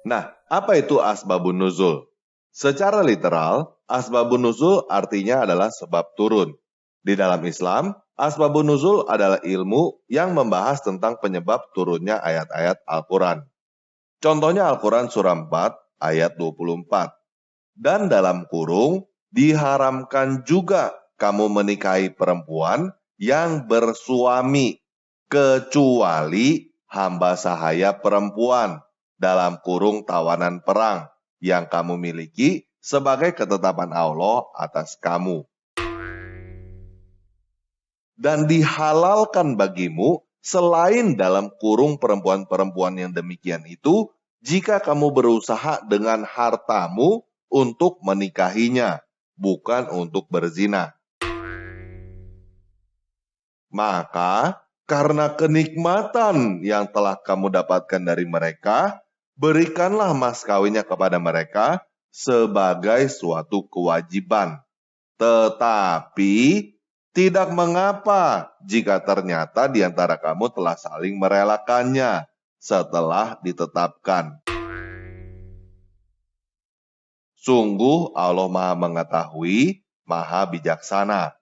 Nah, apa itu asbabun nuzul? Secara literal, asbabun nuzul artinya adalah sebab turun. Di dalam Islam, asbabun nuzul adalah ilmu yang membahas tentang penyebab turunnya ayat-ayat Al-Quran. Contohnya Al-Quran surah 4 ayat 24. Dan dalam kurung, diharamkan juga kamu menikahi perempuan yang bersuami, kecuali hamba sahaya perempuan, dalam kurung tawanan perang, yang kamu miliki sebagai ketetapan Allah atas kamu. Dan dihalalkan bagimu selain dalam kurung perempuan-perempuan yang demikian itu, jika kamu berusaha dengan hartamu untuk menikahinya, bukan untuk berzina. Maka, karena kenikmatan yang telah kamu dapatkan dari mereka, berikanlah mas kawinnya kepada mereka sebagai suatu kewajiban. Tetapi, tidak mengapa jika ternyata di antara kamu telah saling merelakannya setelah ditetapkan. Sungguh Allah Maha Mengetahui, Maha Bijaksana.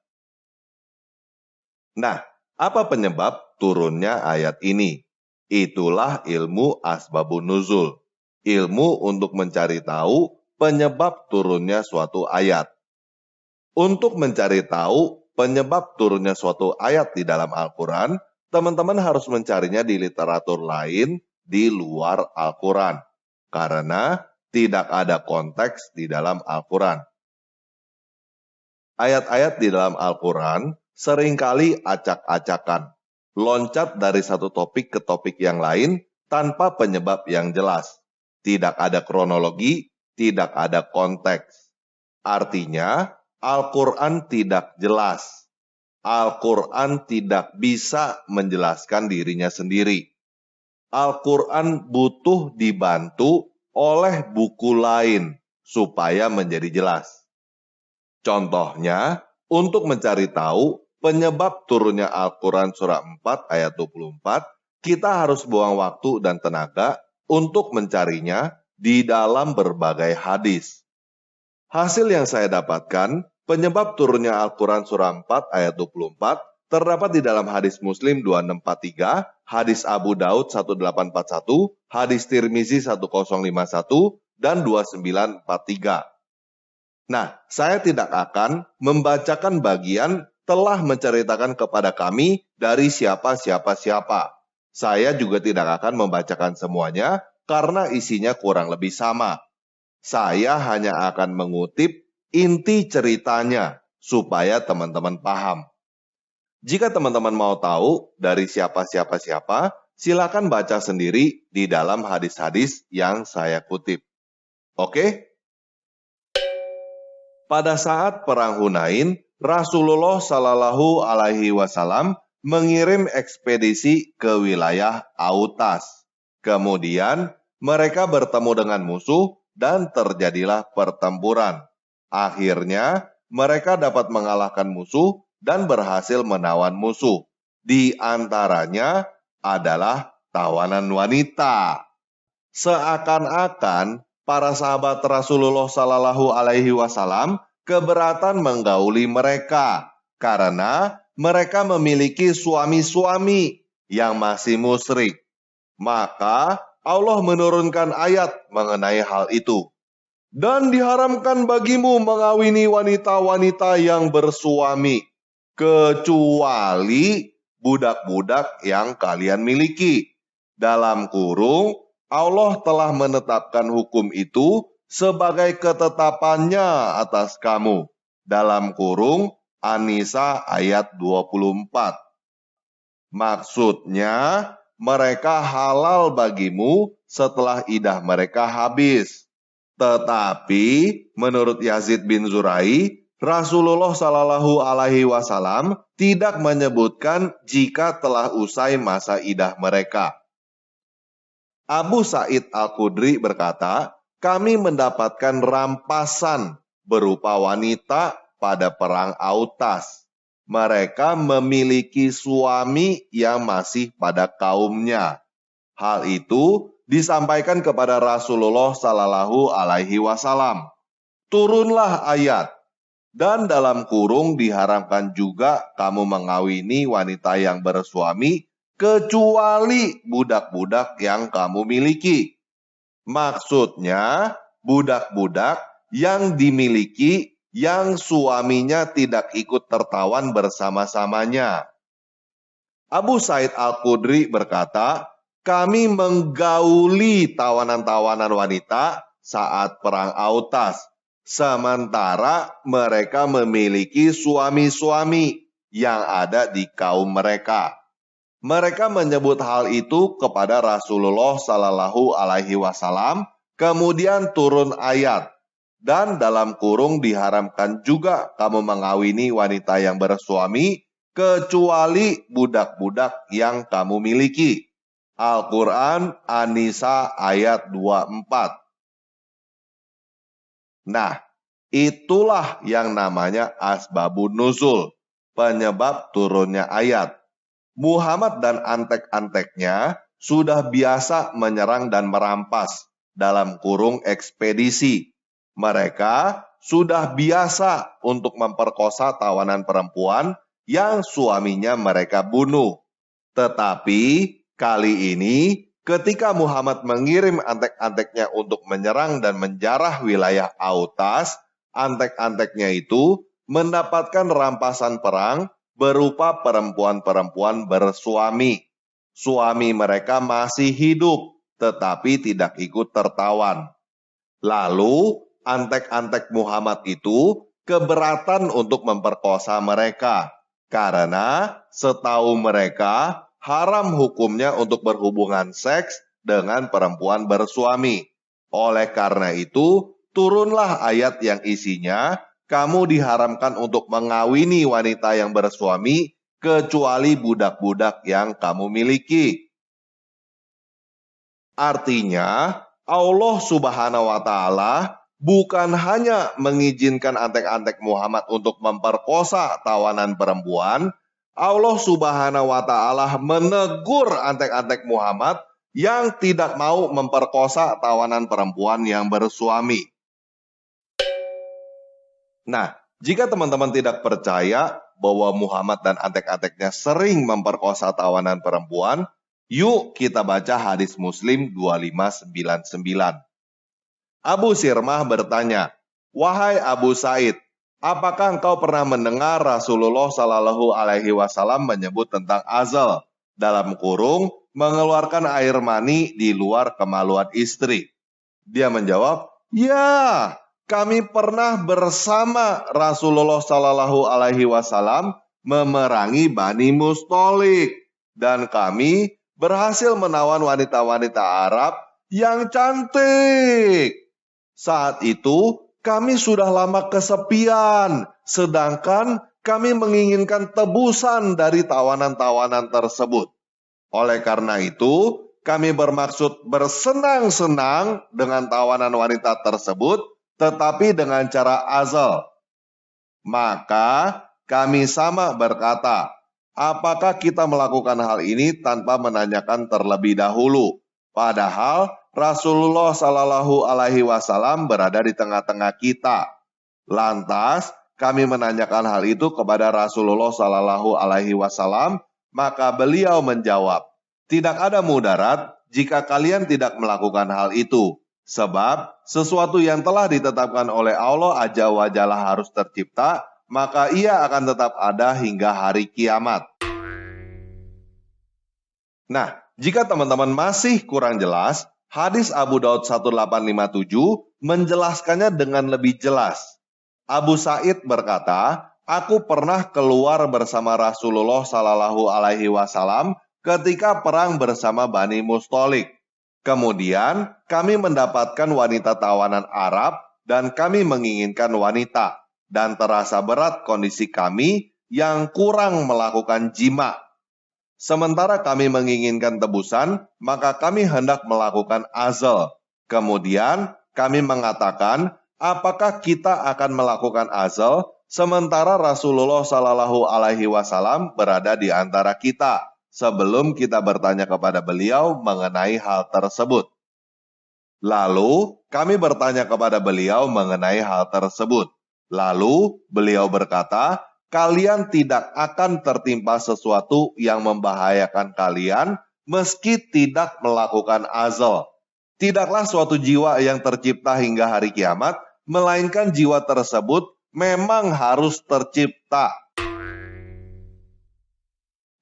Nah, apa penyebab turunnya ayat ini? Itulah ilmu asbabun nuzul. Ilmu untuk mencari tahu penyebab turunnya suatu ayat. Untuk mencari tahu penyebab turunnya suatu ayat di dalam Al-Quran, teman-teman harus mencarinya di literatur lain di luar Al-Quran. Karena tidak ada konteks di dalam Al-Quran. Ayat-ayat di dalam Al-Quran seringkali acak-acakan, loncat dari satu topik ke topik yang lain tanpa penyebab yang jelas. Tidak ada kronologi, tidak ada konteks. Artinya, Al-Quran tidak jelas. Al-Quran tidak bisa menjelaskan dirinya sendiri. Al-Quran butuh dibantu oleh buku lain supaya menjadi jelas. Contohnya, untuk mencari tahu penyebab turunnya Al-Quran surah 4 ayat 24, kita harus buang waktu dan tenaga untuk mencarinya di dalam berbagai hadis. Hasil yang saya dapatkan, penyebab turunnya Al-Quran surah 4 ayat 24 terdapat di dalam hadis Muslim 2643, hadis Abu Daud 1841, hadis Tirmizi 1051, dan 2943. Nah, saya tidak akan membacakan bagian telah menceritakan kepada kami dari siapa-siapa-siapa. Saya juga tidak akan membacakan semuanya karena isinya kurang lebih sama. Saya hanya akan mengutip inti ceritanya supaya teman-teman paham. Jika teman-teman mau tahu dari siapa-siapa-siapa, silakan baca sendiri di dalam hadis-hadis yang saya kutip. Oke? Pada saat Perang Hunain, Rasulullah Shallallahu Alaihi Wasallam mengirim ekspedisi ke wilayah Autas. Kemudian, mereka bertemu dengan musuh dan terjadilah pertempuran. Akhirnya, mereka dapat mengalahkan musuh dan berhasil menawan musuh. Di antaranya adalah tawanan wanita. Seakan-akan para sahabat Rasulullah Shallallahu Alaihi Wasallam keberatan menggauli mereka karena mereka memiliki suami-suami yang masih musyrik. Maka Allah menurunkan ayat mengenai hal itu. Dan diharamkan bagimu mengawini wanita-wanita yang bersuami, kecuali budak-budak yang kalian miliki. Dalam kurung, Allah telah menetapkan hukum itu sebagai ketetapannya atas kamu. Dalam kurung, An-Nisa ayat 24. Maksudnya, mereka halal bagimu setelah idah mereka habis. Tetapi, menurut Yazid bin Zurai, Rasulullah Shallallahu Alaihi Wasallam tidak menyebutkan jika telah usai masa idah mereka. Abu Sa'id Al-Khudri berkata, kami mendapatkan rampasan berupa wanita pada perang Autas. Mereka memiliki suami yang masih pada kaumnya. Hal itu disampaikan kepada Rasulullah Sallallahu Alaihi Wasallam. Turunlah ayat, dan dalam kurung diharamkan juga kamu mengawini wanita yang bersuami kecuali budak-budak yang kamu miliki. Maksudnya, budak-budak yang dimiliki yang suaminya tidak ikut tertawan bersama-samanya. Abu Sa'id Al-Khudri berkata, kami menggauli tawanan-tawanan wanita saat perang Autas, sementara mereka memiliki suami-suami yang ada di kaum mereka. Mereka menyebut hal itu kepada Rasulullah Sallallahu Alaihi Wasallam, kemudian turun ayat, dan dalam kurung diharamkan juga kamu mengawini wanita yang bersuami, kecuali budak-budak yang kamu miliki. Al-Quran An-Nisa ayat 24. Nah, itulah yang namanya asbabun nuzul, penyebab turunnya ayat. Muhammad dan antek-anteknya sudah biasa menyerang dan merampas dalam kurung ekspedisi. Mereka sudah biasa untuk memperkosa tawanan perempuan yang suaminya mereka bunuh. Tetapi kali ini ketika Muhammad mengirim antek-anteknya untuk menyerang dan menjarah wilayah Autas, antek-anteknya itu mendapatkan rampasan perang berupa perempuan-perempuan bersuami. Suami mereka masih hidup, tetapi tidak ikut tertawan. Lalu, antek-antek Muhammad itu keberatan untuk memperkosa mereka, karena setahu mereka haram hukumnya untuk berhubungan seks dengan perempuan bersuami. Oleh karena itu, turunlah ayat yang isinya, kamu diharamkan untuk mengawini wanita yang bersuami, kecuali budak-budak yang kamu miliki. Artinya, Allah Subhanahu wa Ta'ala bukan hanya mengizinkan antek-antek Muhammad untuk memperkosa tawanan perempuan, Allah Subhanahu wa Ta'ala menegur antek-antek Muhammad yang tidak mau memperkosa tawanan perempuan yang bersuami. Nah, jika teman-teman tidak percaya bahwa Muhammad dan antek-anteknya sering memperkosa tawanan perempuan, yuk kita baca hadis Muslim 2599. Abu Sirmah bertanya, wahai Abu Sa'id, apakah engkau pernah mendengar Rasulullah Sallallahu Alaihi Wasallam menyebut tentang azal, dalam kurung mengeluarkan air mani di luar kemaluan istri? Dia menjawab, ya, kami pernah bersama Rasulullah Sallallahu Alaihi Wasallam memerangi Bani Mustalik, dan kami berhasil menawan wanita-wanita Arab yang cantik. Saat itu kami sudah lama kesepian, sedangkan kami menginginkan tebusan dari tawanan-tawanan tersebut. Oleh karena itu, kami bermaksud bersenang-senang dengan tawanan wanita tersebut, tetapi dengan cara azal. Maka kami sama berkata, apakah kita melakukan hal ini tanpa menanyakan terlebih dahulu? Padahal Rasulullah Sallallahu Alaihi Wasallam berada di tengah-tengah kita. Lantas kami menanyakan hal itu kepada Rasulullah Sallallahu Alaihi Wasallam, maka beliau menjawab, tidak ada mudarat jika kalian tidak melakukan hal itu. Sebab sesuatu yang telah ditetapkan oleh Allah Azza wa Jalla harus tercipta, maka ia akan tetap ada hingga hari kiamat. Nah, jika teman-teman masih kurang jelas, hadis Abu Daud 1857 menjelaskannya dengan lebih jelas. Abu Sa'id berkata, aku pernah keluar bersama Rasulullah Sallallahu Alaihi Wasallam ketika perang bersama Bani Mustalik. Kemudian kami mendapatkan wanita tawanan Arab dan kami menginginkan wanita, dan terasa berat kondisi kami yang kurang melakukan jima. Sementara kami menginginkan tebusan, maka kami hendak melakukan azal. Kemudian kami mengatakan, apakah kita akan melakukan azal sementara Rasulullah Sallallahu Alaihi Wasallam berada di antara kita, sebelum kita bertanya kepada beliau mengenai hal tersebut. Lalu kami bertanya kepada beliau mengenai hal tersebut. Lalu beliau berkata, kalian tidak akan tertimpa sesuatu yang membahayakan kalian meski tidak melakukan azal. Tidaklah suatu jiwa yang tercipta hingga hari kiamat, melainkan jiwa tersebut memang harus tercipta.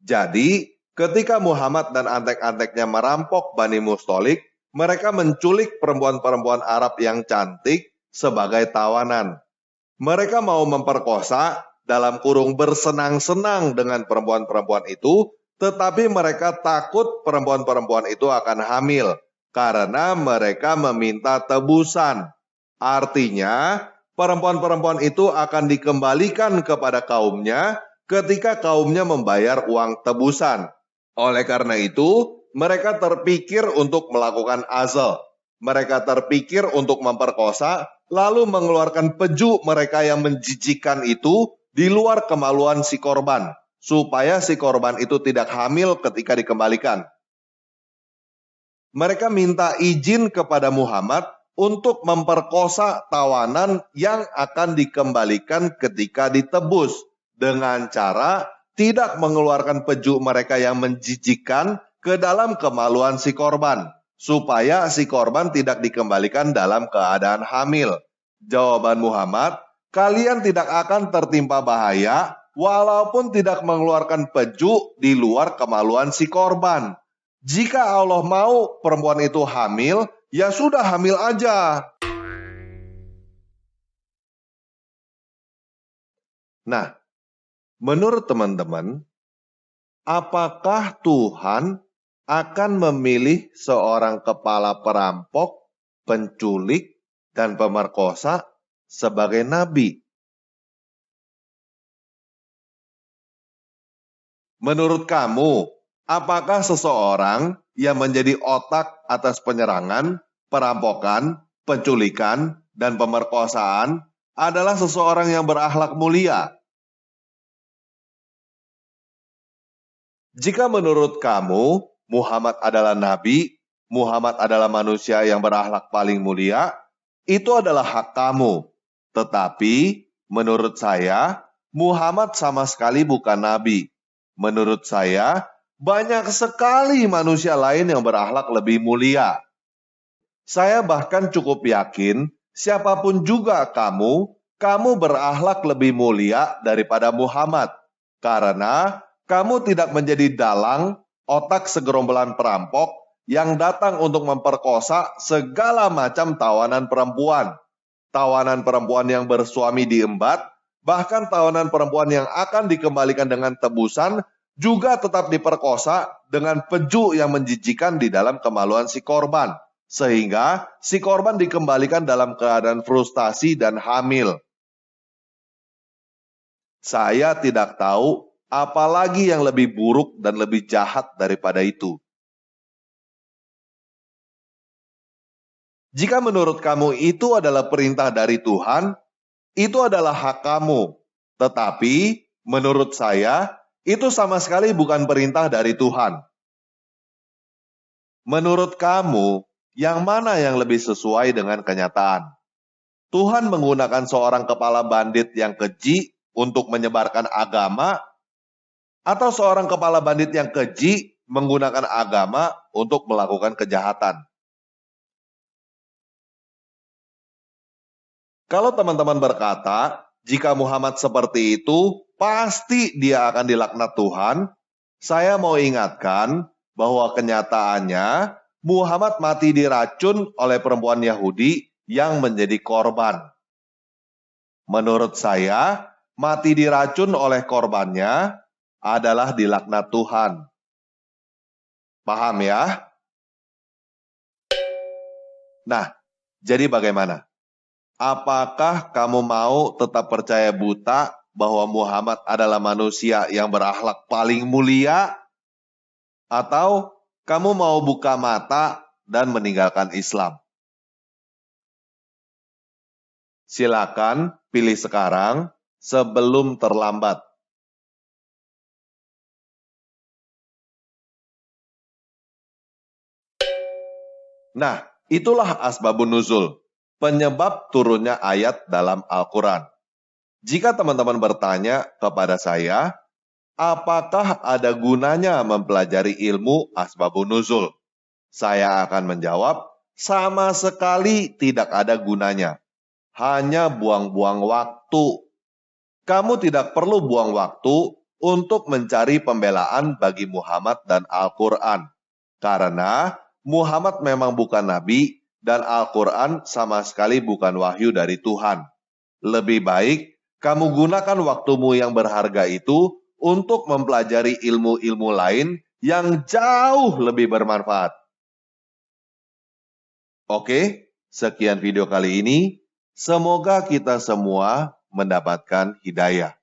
Jadi, ketika Muhammad dan antek-anteknya merampok Bani Mustolik, mereka menculik perempuan-perempuan Arab yang cantik sebagai tawanan. Mereka mau memperkosa, dalam kurung bersenang-senang dengan perempuan-perempuan itu, tetapi mereka takut perempuan-perempuan itu akan hamil, karena mereka meminta tebusan. Artinya, perempuan-perempuan itu akan dikembalikan kepada kaumnya ketika kaumnya membayar uang tebusan. Oleh karena itu, mereka terpikir untuk melakukan azal. Mereka terpikir untuk memperkosa, lalu mengeluarkan peju mereka yang menjijikan itu di luar kemaluan si korban, supaya si korban itu tidak hamil ketika dikembalikan. Mereka minta izin kepada Muhammad untuk memperkosa tawanan yang akan dikembalikan ketika ditebus dengan cara tidak mengeluarkan peju mereka yang menjijikkan ke dalam kemaluan si korban, supaya si korban tidak dikembalikan dalam keadaan hamil. Jawaban Muhammad, kalian tidak akan tertimpa bahaya walaupun tidak mengeluarkan peju di luar kemaluan si korban. Jika Allah mau perempuan itu hamil, ya sudah hamil aja. Nah, menurut teman-teman, apakah Tuhan akan memilih seorang kepala perampok, penculik, dan pemerkosa sebagai nabi? Menurut kamu, apakah seseorang yang menjadi otak atas penyerangan, perampokan, penculikan, dan pemerkosaan adalah seseorang yang berakhlak mulia? Jika menurut kamu, Muhammad adalah nabi, Muhammad adalah manusia yang berakhlak paling mulia, itu adalah hak kamu. Tetapi, menurut saya, Muhammad sama sekali bukan nabi. Menurut saya, banyak sekali manusia lain yang berakhlak lebih mulia. Saya bahkan cukup yakin, siapapun juga kamu berakhlak lebih mulia daripada Muhammad. Karena kamu tidak menjadi dalang, otak segerombolan perampok yang datang untuk memperkosa segala macam tawanan perempuan. Tawanan perempuan yang bersuami diembat, bahkan tawanan perempuan yang akan dikembalikan dengan tebusan juga tetap diperkosa dengan peju yang menjijikan di dalam kemaluan si korban. Sehingga si korban dikembalikan dalam keadaan frustasi dan hamil. Saya tidak tahu apalagi yang lebih buruk dan lebih jahat daripada itu. Jika menurut kamu itu adalah perintah dari Tuhan, itu adalah hak kamu. Tetapi menurut saya, itu sama sekali bukan perintah dari Tuhan. Menurut kamu, yang mana yang lebih sesuai dengan kenyataan? Tuhan menggunakan seorang kepala bandit yang keji untuk menyebarkan agama, atau seorang kepala bandit yang keji menggunakan agama untuk melakukan kejahatan? Kalau teman-teman berkata, jika Muhammad seperti itu, pasti dia akan dilaknat Tuhan, saya mau ingatkan bahwa kenyataannya Muhammad mati diracun oleh perempuan Yahudi yang menjadi korban. Menurut saya, mati diracun oleh korbannya adalah dilaknat Tuhan. Paham ya? Nah, jadi bagaimana? Apakah kamu mau tetap percaya buta bahwa Muhammad adalah manusia yang berakhlak paling mulia? Atau kamu mau buka mata dan meninggalkan Islam? Silakan pilih sekarang sebelum terlambat. Nah, Itulah asbabun nuzul, penyebab turunnya ayat dalam Al-Quran. Jika teman-teman bertanya kepada saya, apakah ada gunanya mempelajari ilmu asbabun nuzul? Saya akan menjawab, sama sekali tidak ada gunanya. Hanya buang-buang waktu. Kamu tidak perlu buang waktu untuk mencari pembelaan bagi Muhammad dan Al-Quran. Karena Muhammad memang bukan nabi dan Al-Quran sama sekali bukan wahyu dari Tuhan. Lebih baik kamu gunakan waktumu yang berharga itu untuk mempelajari ilmu-ilmu lain yang jauh lebih bermanfaat. Oke, sekian video kali ini. Semoga kita semua mendapatkan hidayah.